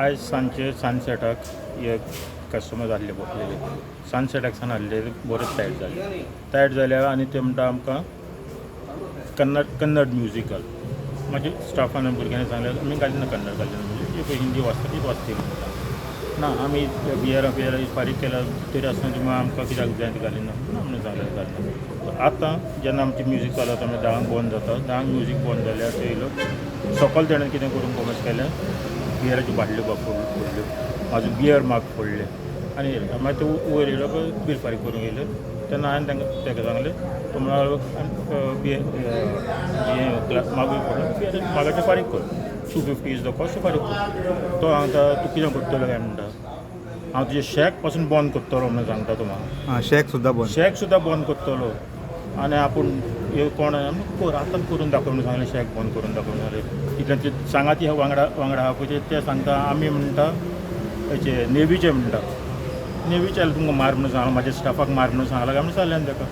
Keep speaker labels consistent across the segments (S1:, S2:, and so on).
S1: आयज सांजचे सनसेटाक एक कस्टमर आसले बसलेले सनसेटाक सान आसले बरेच टायट जाले आनी ते म्हणटा आमकां कन्नड म्युजिकल म्हाजे स्टाफान भुरग्यांनी सांगलें आमी घालिना कन्नड घालिना म्हणजे पळय हिंदी वाचता ती वाचती ना आमी बियरा फारीक केला तरी आसतना तुमी आमकां कित्याक जाय ते घालिना म्हणून सांगलें घालिना आतां जेन्ना आमचें म्युजीक चलता आमी 10 बंद जाता 10 म्युजीक बंद जाल्यार ते येयलो सकयल तेणें कितें करून कॉमर्स केलें बियराच्यो बाटल्यो फोडल्यो म्हाजो बियर मार्क फोडले आनी मागीर ते वयर येयलो बील फारीक करूंक येयले तेन्ना हांवें ताका सांगलें तो म्हणालो मागूय फोडलो मागाचें फारीक कर 250 इज द कॉस्ट फारीक कर तो सांगता तूं कितें करतलो काय म्हणटा हांव तुजें शॅक पासून बंद करतलो म्हणून सांगता तो म्हाका
S2: शॅक सुद्दां
S1: बंद करतलो आनी आपूण कोण कर आतां करून दाखय म्हणून सांगलें शॅक बंद करून दाखय म्हणून कितले ते सांगाती वांगडा आहा पळय ते सांगता आमी म्हणटा हेचे नेवीचे म्हणटा नेवीचे जाल्यार तुमकां मार म्हणून सांगला म्हाज्या स्टाफाक मार म्हणून सांगला काय म्हणून सांगलें ताका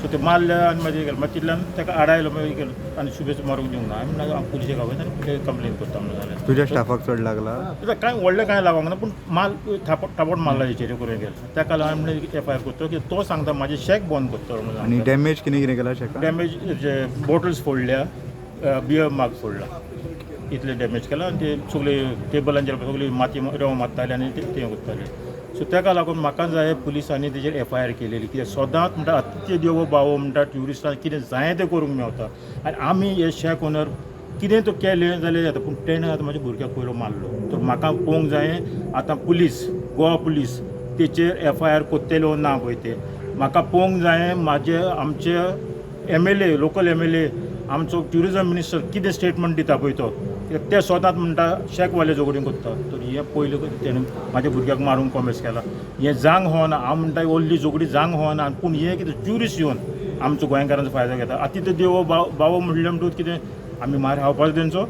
S1: सो ते मारले आनी मागीर गेलो मागीर तितल्यान ताका आडायलो मागीर गेलो आनी शुबेश मारूंक दिवंक ना हांवें म्हणलें पुलिशेक हांवें आनी कंप्लेन करता म्हणून सांगलें
S2: तुज्या स्टाफाक चड लागला
S1: कांय व्हडलें कांय लागोंक ना पूण माल थापट मारला हेचेर करून गेलो त्या खाला हांवें म्हणलें एफ आय आर करतलो की तो सांगता म्हाजें शॅक बंद करतलो म्हणून
S2: आनी डॅमेज कितें केला शॅक
S1: डॅमेज जे बॉटल्स फोडल्या बियर मार्क फोडला इतले डॅमेज केला आनी ते सगळे टेबलांचेर सगळी माती रव मारताले आनी ते करताले सो ताका लागून म्हाका जाय पुलिसांनी तेजेर एफ आय आर केलेली कित्याक सदांच म्हणटा अतिथ्य देवो भावो म्हणटा ट्युरिस्टांक कितें जाय तें करूंक मेवता आनी आमी हे शॅक ओनर कितें तो केलें जाल्यार जाता पूण तेणें आतां म्हाज्या भुरग्याक पयलो मारलो तर म्हाका पळोवंक जाय आतां पुलीस गोवा पुलीस तेचेर एफ आय आर कोत्तेलो ना पळय ते म्हाका पळोवंक जाय आमचे MLA लोकल MLA आमचो ट्युरिजम मिनिस्टर कितें स्टेटमेंट दिता पळय तो ते सदांच म्हणटा शॅकवाले झगडीं करता तर हें पयलीं तेणें म्हाज्या भुरग्याक मारूंक कॉमेस केला हें जावंक होना हांव म्हणटा व्हडली झगडी जावंक होना पूण हें कितें ट्युरिस्ट येवन आमचो गोंयकारांचो फायदो घेता अतिथ्य देवो भावो म्हणलें म्हणटूच कितें आमी मार खावपाचो तेंचो